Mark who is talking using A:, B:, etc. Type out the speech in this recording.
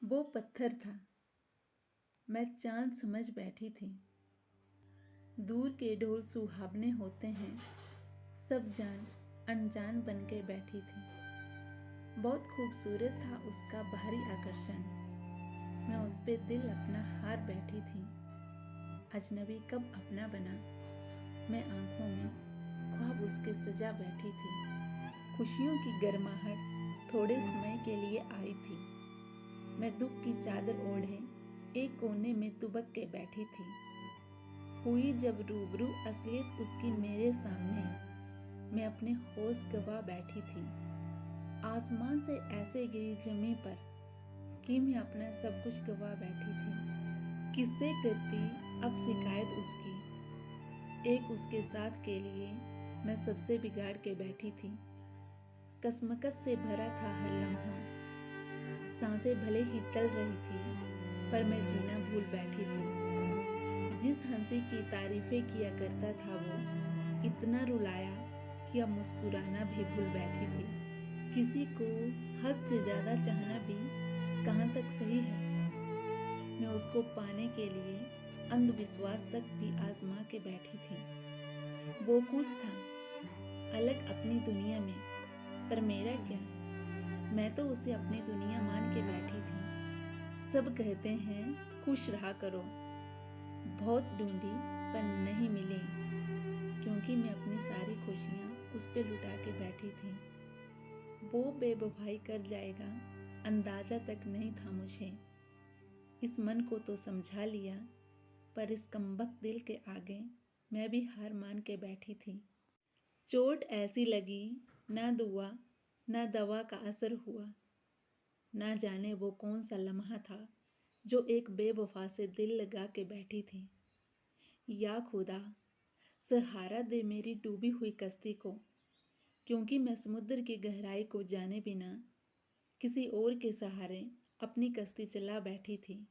A: वो पत्थर था, मैं चाँद समझ बैठी थी। दूर के ढोल सुहावने होते हैं, सब जान अनजान बन के बैठी थी। बहुत खूबसूरत था उसका बाहरी आकर्षण, मैं उस पे दिल अपना हार बैठी थी। अजनबी कब अपना बना, मैं आंखों में ख्वाब उसके सजा बैठी थी। खुशियों की गर्माहट थोड़े समय के लिए आई थी, मैं दुख की चादर ओढ़े एक कोने में दुबक के बैठी थी। हुई जब रूबरू असलियत उसकी मेरे सामने, मैं अपने होश गवा बैठी थी। आसमान से ऐसे गिरी जमीन पर कि मैं अपना सब कुछ गवा बैठी थी। किससे करती अब शिकायत उसकी, एक उसके साथ के लिए मैं सबसे बिगाड़ के बैठी थी। कसमकस से भरा था हर लम्हा, सांसें भले ही चल रही थी पर मैं जीना भूल बैठी थी। जिस हंसी की तारीफें किया करता था वो इतना रुलाया कि अब मुस्कुराना भी भूल बैठी थी। किसी को हद से ज्यादा चाहना भी कहाँ तक सही है, मैं उसको पाने के लिए अंधविश्वास तक भी आजमा के बैठी थी। वो खुश था अलग अपनी दुनिया में, पर मेरा क्या, मैं तो उसे अपनी दुनिया मान के बैठी थी। सब कहते हैं खुश रहा करो, बहुत ढूंढी पर नहीं मिली, क्योंकि मैं अपनी सारी खुशियाँ उस पे लुटा के बैठी थी। वो बेवफाई कर जाएगा अंदाजा तक नहीं था मुझे। इस मन को तो समझा लिया, पर इस कमबख्त दिल के आगे मैं भी हार मान के बैठी थी। चोट ऐसी लगी, ना दुआ ना दवा का असर हुआ। ना जाने वो कौन सा लम्हा था जो एक बेवफा से दिल लगा के बैठी थी। या खुदा, सहारा दे मेरी डूबी हुई कश्ती को, क्योंकि मैं समुद्र की गहराई को जाने बिना किसी और के सहारे अपनी कश्ती चला बैठी थी।